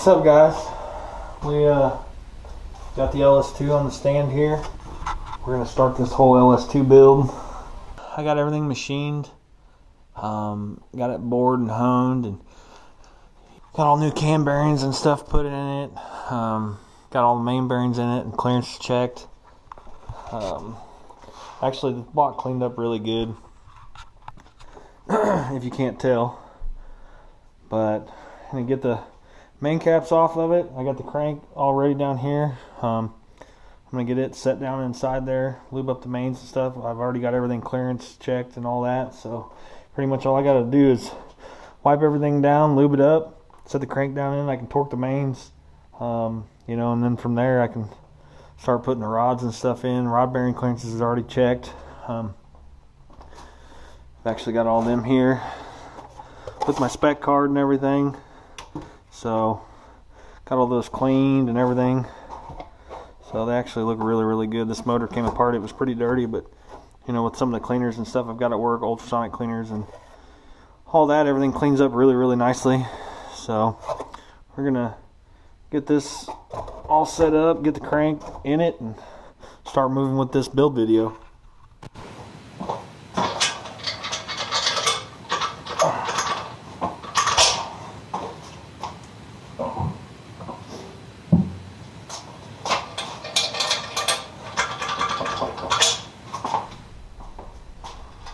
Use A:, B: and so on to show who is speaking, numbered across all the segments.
A: What's up, guys? We got the LS2 on the stand here. We're gonna start this whole LS2 build. I got everything machined, got it bored and honed, and got all new cam bearings and stuff put in it. Got all the main bearings in it and clearance checked. Actually, the block cleaned up really good, if you can't tell. But I'm gonna get the main caps off of it. I got the crank all ready down here. I'm gonna get it set down inside there, lube up the mains and stuff. I've already got everything clearance checked and all that, so pretty much all I gotta do is wipe everything down, lube it up, set the crank down in. I can torque the mains, you know, and then from there I can start putting the rods and stuff in. Rod bearing clearances is already checked. I've actually got all them here with my spec card and everything, so got all those cleaned and everything, so they actually look really good. This motor came apart, it was pretty dirty, but you know, with some of the cleaners and stuff I've got at work, ultrasonic cleaners and all that, everything cleans up really nicely. So we're gonna get this all set up, get the crank in it, and start moving with this build video.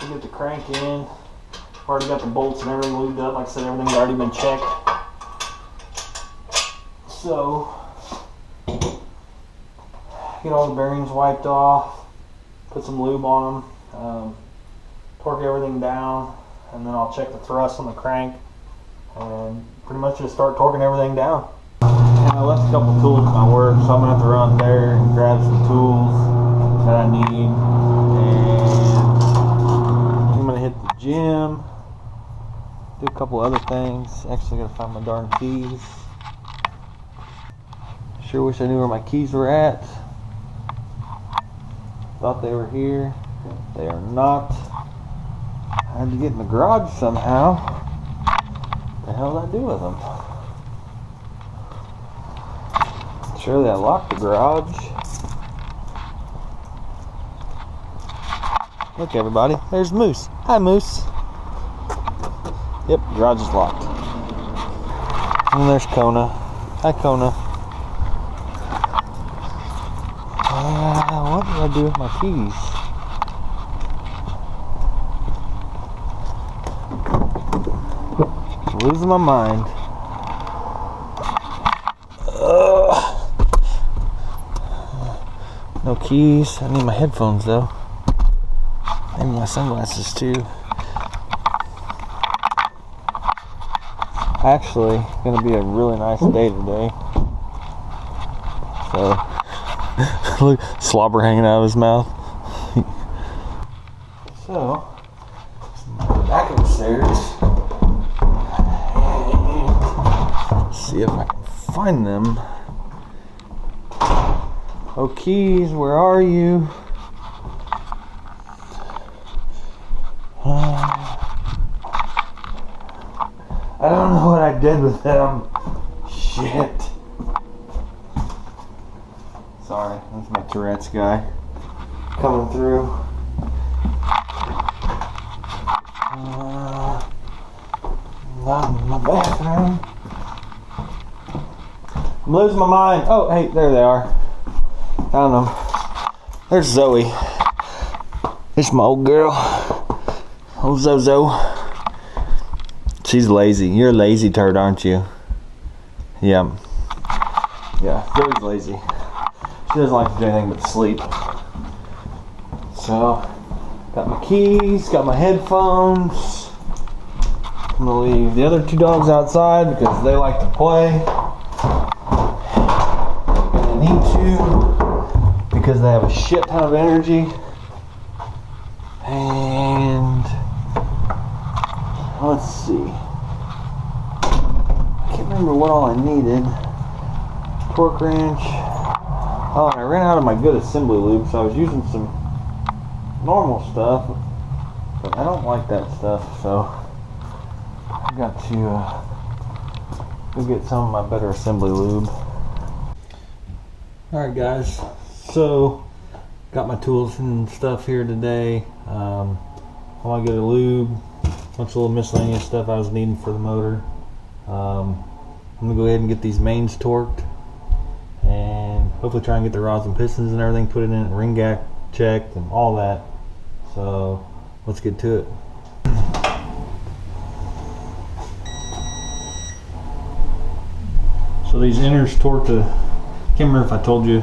A: Get the crank in. Already got the bolts and everything lubed up. Like I said, everything's already been checked. So get all the bearings wiped off, put some lube on them, torque everything down, and then I'll check the thrust on the crank and pretty much just start torquing everything down. And I left a couple tools at my work, so I'm gonna have to run there and grab some tools that I need. Hit the gym, do a couple other things. Actually gotta find my darn keys. Sure wish I knew where my keys were at. Thought they were here. They are not. I had to get in the garage somehow. What the hell did I do with them? Surely I locked the garage. Look, everybody, there's Moose. Hi, Moose. Yep, garage is locked. And there's Kona. Hi, Kona. What did I do with my keys? Losing my mind. No keys. I need my headphones, though. And my sunglasses too. Actually, gonna be a really nice day today. So, look, slobber hanging out of his mouth. So, back of the stairs. Let's see if I can find them. Oh, keys, where are you? I don't know what I did with them. Shit. Sorry, that's my Tourette's guy coming through. Not in my bathroom. I'm losing my mind. Oh, hey, there they are. Found them. There's Zoe. There's my old girl. Old Zozo. She's lazy. You're a lazy turd, aren't you? Yeah. Yeah, Zoe's lazy. She doesn't like to do anything but sleep. So, got my keys, got my headphones. I'm gonna leave the other two dogs outside because they like to play. And they need to because they have a shit ton of energy. And let's see. I can't remember what all I needed. Torque wrench. Oh, and I ran out of my good assembly lube, so I was using some normal stuff. But I don't like that stuff, so I got to go get some of my better assembly lube. Alright guys, so got my tools and stuff here today. I want to get a lube, a bunch of little miscellaneous stuff I was needing for the motor. I'm going to go ahead and get these mains torqued and hopefully try and get the rods and pistons and everything put in it, ring gap checked and all that. So let's get to it. So these inners torqued to, can't remember if I told you,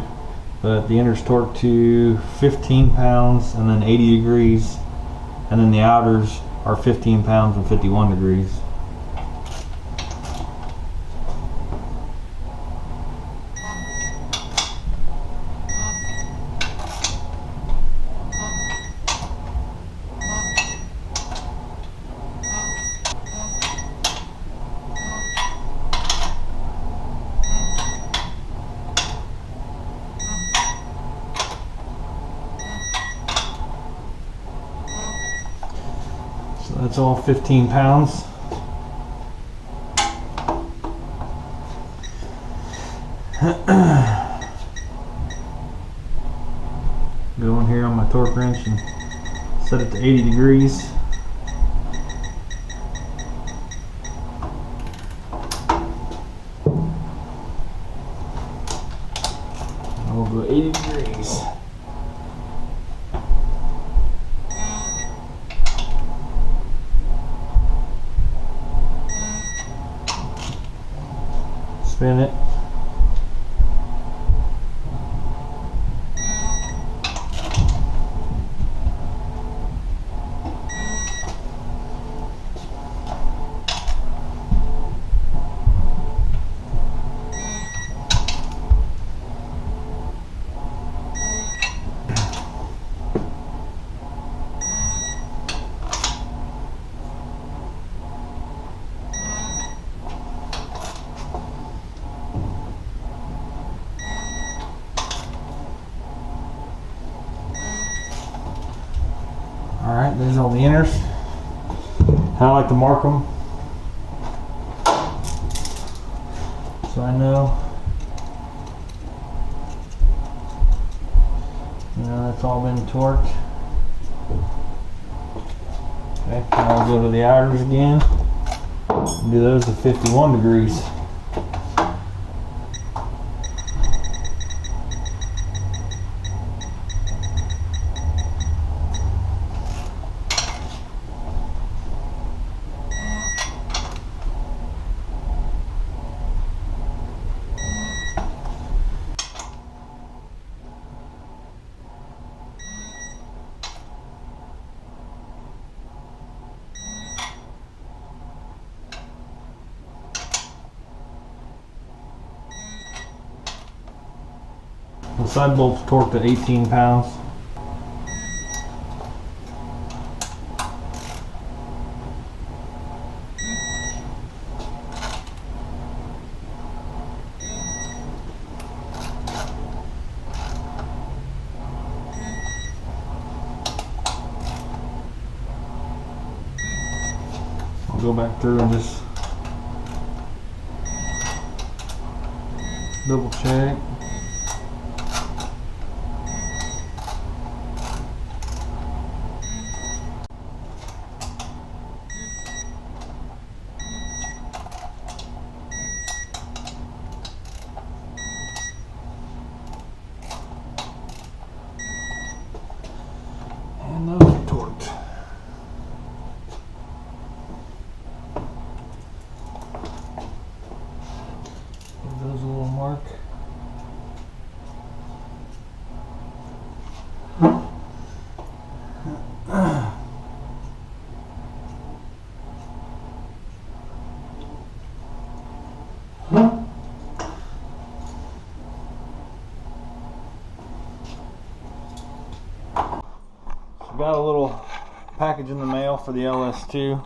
A: but the inners torqued to 15 pounds and then 80 degrees, and then the outers are 15 pounds and 51 degrees. So that's all 15 pounds. Go in here on my torque wrench and set it to 80 degrees. And we'll go 80 degrees. Spin it. Alright, there's all the inners. I like to mark them so I know. That's all been torqued. Okay, now I'll go to the outers again and do those to 51 degrees. The side bolt's torqued to 18 pounds. I'll go back through and just double check. And those are torqued. Give those a little mark. Got a little package in the mail for the LS2.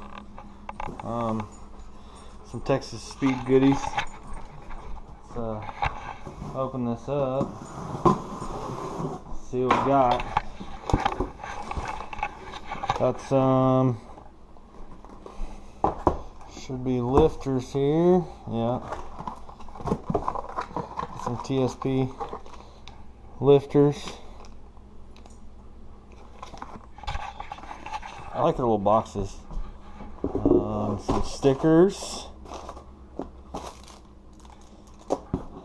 A: Some Texas Speed goodies. Let's open this up. See what we got. Got some Should be lifters here. Yeah. Some TSP lifters. I like the little boxes. Some stickers.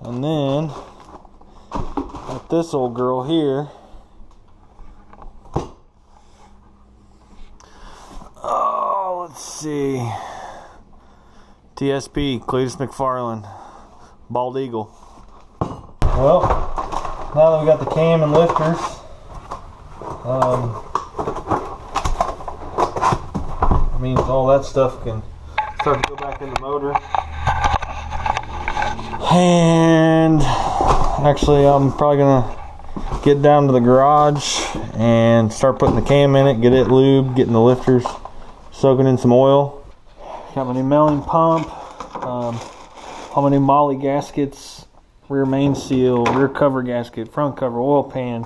A: And then got this old girl here. Oh, let's see. TSP, Cletus McFarland, Bald Eagle. Well, now that we got the cam and lifters, means all that stuff can start to go back in the motor. And actually, I'm probably gonna get down to the garage and start putting the cam in it, get it lubed, getting the lifters soaking in some oil. Got my new melting pump, all my new Molly gaskets, rear main seal, rear cover gasket, front cover, oil pan.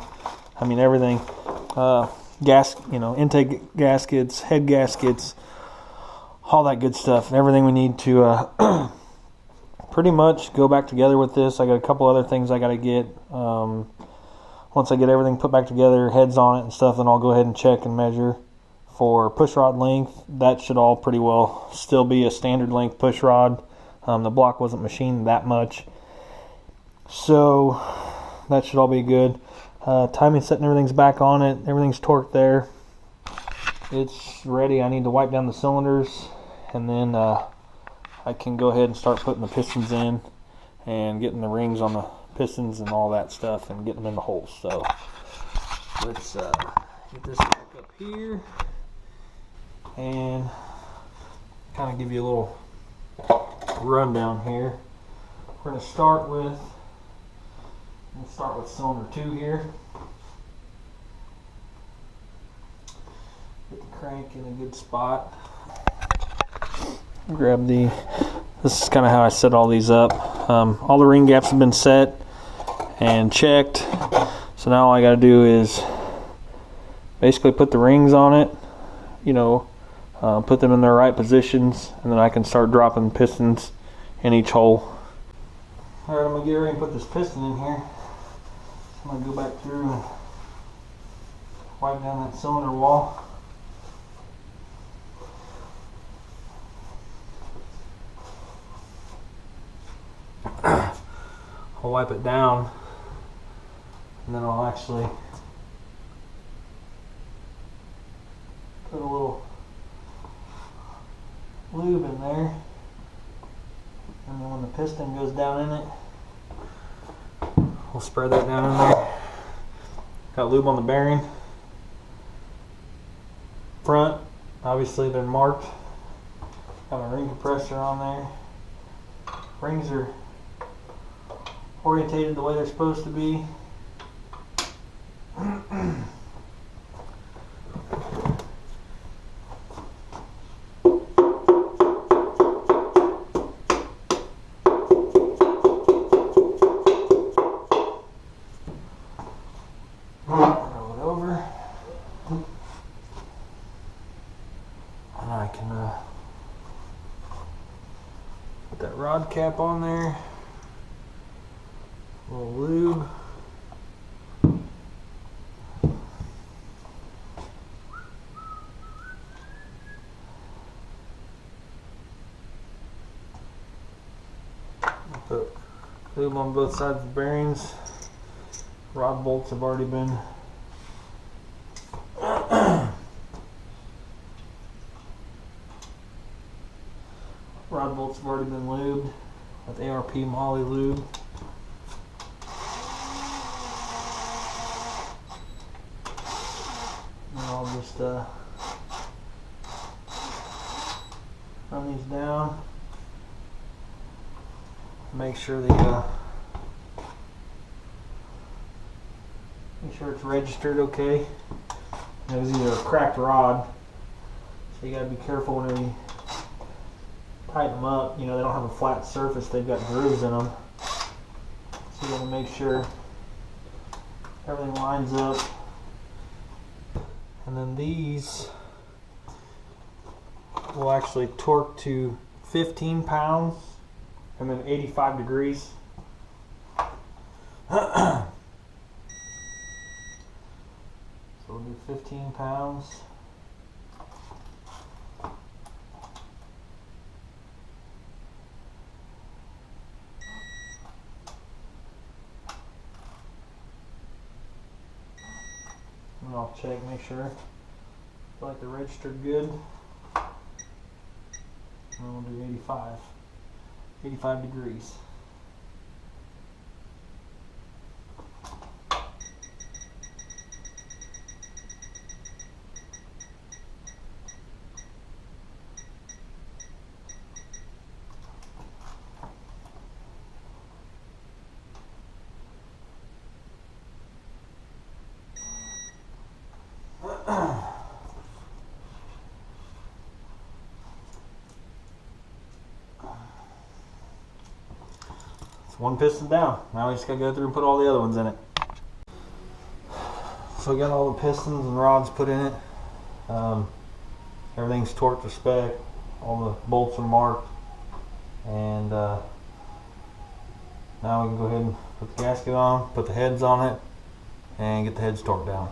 A: I mean everything. Gas, intake gaskets, head gaskets, all that good stuff. Everything we need to pretty much go back together with this. I got a couple other things I got to get. Once I get everything put back together, heads on it and stuff, then I'll go ahead and check and measure for push rod length. That should all pretty well still be a standard length push rod. The block wasn't machined that much, so that should all be good. Timing, setting, everything's back on it. Everything's torqued there. It's ready. I need to wipe down the cylinders, and then I can go ahead and start putting the pistons in and getting the rings on the pistons and all that stuff and getting them in the holes. So let's get this back up here and kind of give you a little rundown here. We're going to start with cylinder 2 here. Get the crank in a good spot. Grab this is kind of how I set all these up. All the ring gaps have been set and checked, so now all I got to do is basically put the rings on it, put them in their right positions, and then I can start dropping pistons in each hole. Alright, I'm going to get ready and put this piston in here. I'm going to go back through and wipe down that cylinder wall. I'll wipe it down, and then I'll actually put a little lube in there, and then when the piston goes down in it, we'll spread that down in there. Got lube on the bearing. Front, obviously they're marked. Got my ring compressor on there. Rings are orientated the way they're supposed to be. Roll it over, and I can put that rod cap on there. A little lube. Put lube on both sides of the bearings. Rod bolts have already been lubed with ARP Molly lube. And I'll just run these down. Make sure it's registered okay. It was either a cracked rod, so you gotta be careful whenever you tighten them up. They don't have a flat surface, they've got grooves in them. So you wanna make sure everything lines up. And then these will actually torque to 15 pounds and then 85 degrees. So we'll do 15 pounds. And I'll check, make sure. Feel like they're registered good. And we'll do 85 degrees. One piston down. Now we just gotta go through and put all the other ones in it. So we got all the pistons and rods put in it. Everything's torqued to spec. All the bolts are marked. And now we can go ahead and put the gasket on, put the heads on it, and get the heads torqued down.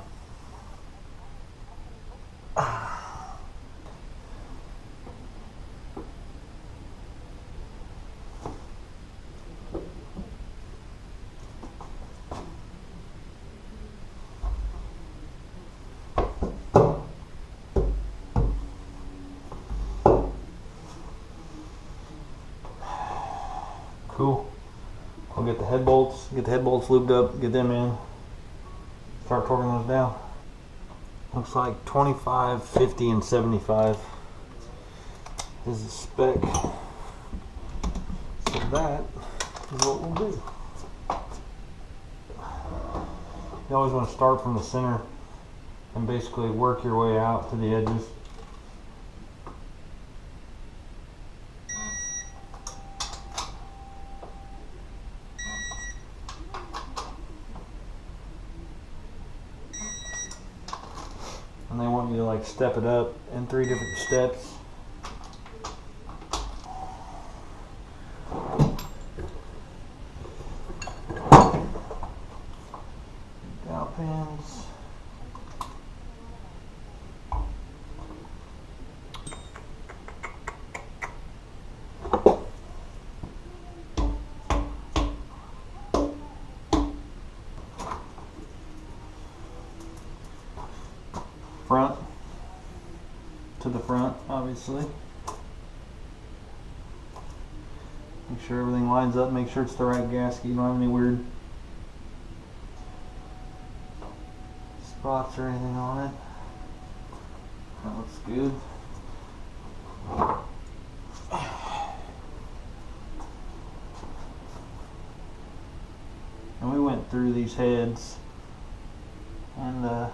A: Cool. I'll get the head bolts lubed up, get them in, start torquing those down. Looks like 25, 50, and 75 is the spec. So that is what we'll do. You always want to start from the center and basically work your way out to the edges. And they want you to like step it up in 3 different steps. Dowel pins. Front to the front, obviously. Make sure everything lines up, make sure it's the right gasket, you don't have any weird spots or anything on it. That looks good. And we went through these heads and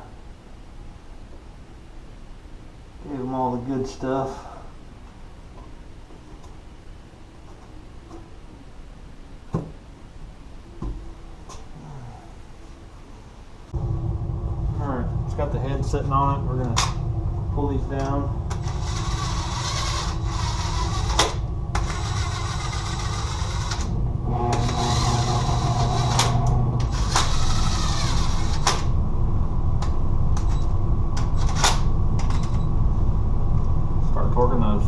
A: gave them all the good stuff. Alright, it's got the head sitting on it. We're going to pull these down. Torquing those.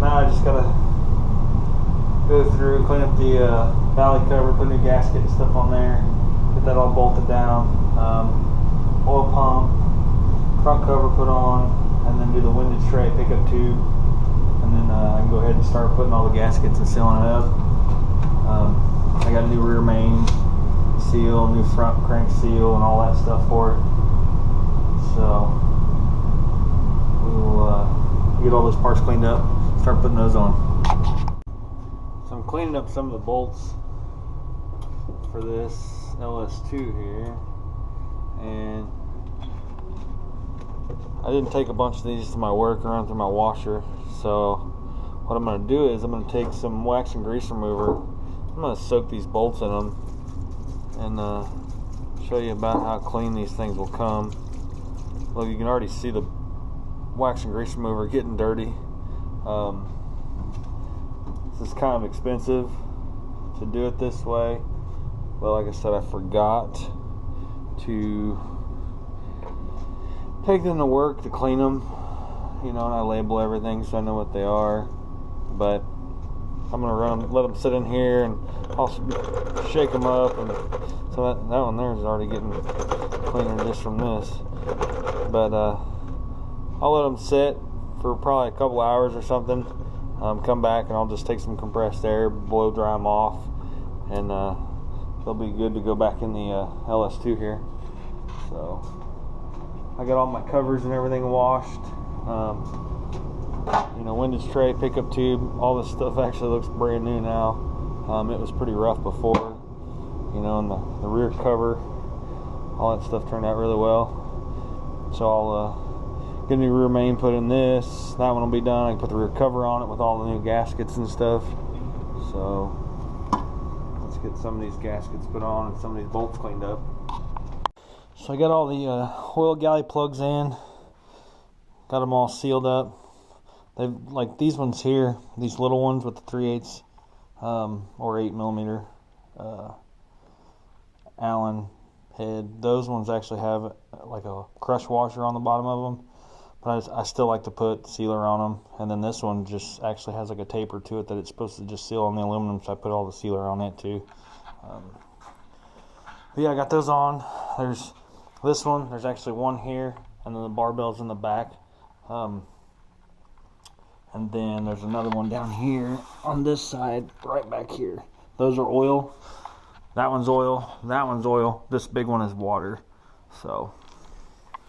A: I just gotta go through, clean up the valley cover, put a new gasket and stuff on there, get that all bolted down, oil pump, front cover put on, and then do the winded tray pickup tube, and then I can go ahead and start putting all the gaskets and sealing it up. I got a new rear main seal, new front crank seal, and all that stuff for it. So we will get all those parts cleaned up, start putting those on. So I'm cleaning up some of the bolts for this LS2 here, and I didn't take a bunch of these to my work or run through my washer. So what I'm going to do is I'm going to take some wax and grease remover. I'm going to soak these bolts in them and show you about how clean these things will come. Look, you can already see the wax and grease remover getting dirty. This is kind of expensive to do it this way, but like I said, I forgot to take them to work to clean them, you know, and I label everything so I know what they are. But I'm gonna let them sit in here, and I'll shake them up, and so that one there is already getting cleaner just from this. But I'll let them sit for probably a couple hours or something. Come back and I'll just take some compressed air, blow dry them off, and they'll be good to go back in the LS2 here. So I got all my covers and everything washed. You know, windage tray, pickup tube, all this stuff actually looks brand new now. It was pretty rough before, you know, and the rear cover, all that stuff turned out really well. So I'll get a new rear main put in this. That one will be done. I can put the rear cover on it with all the new gaskets and stuff. So let's get some of these gaskets put on and some of these bolts cleaned up. So I got all the oil galley plugs in, got them all sealed up. They've, like these ones here, these little ones with the 3/8 or 8mm Allen head, those ones actually have like a crush washer on the bottom of them, but I still like to put sealer on them. And then this one just actually has like a taper to it that it's supposed to just seal on the aluminum, so I put all the sealer on it too. But yeah, I got those on. There's this one, there's actually one here, and then the barbell's in the back. And then there's another one down here on this side, right back here. Those are oil. That one's oil. That one's oil. This big one is water. So,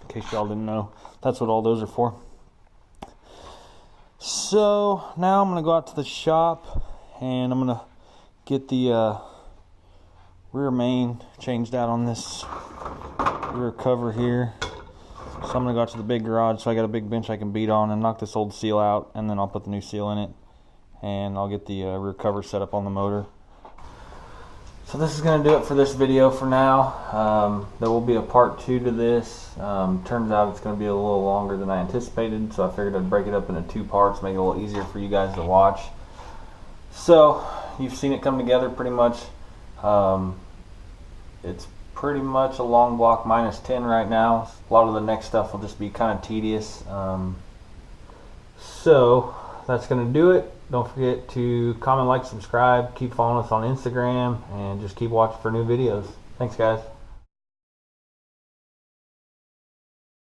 A: in case y'all didn't know, that's what all those are for. So, now I'm going to go out to the shop, and I'm going to get the rear main changed out on this rear cover here. So I'm going to go out to the big garage, so I got a big bench I can beat on and knock this old seal out, and then I'll put the new seal in it, and I'll get the rear cover set up on the motor. So this is going to do it for this video for now. There will be a part 2 to this. Turns out it's going to be a little longer than I anticipated, so I figured I'd break it up into 2 parts, make it a little easier for you guys to watch. So you've seen it come together pretty much. It's pretty much a long block -10 right now. A lot of the next stuff will just be kind of tedious. So that's going to do it. Don't forget to comment, like, subscribe, keep following us on Instagram, and just keep watching for new videos. Thanks, guys.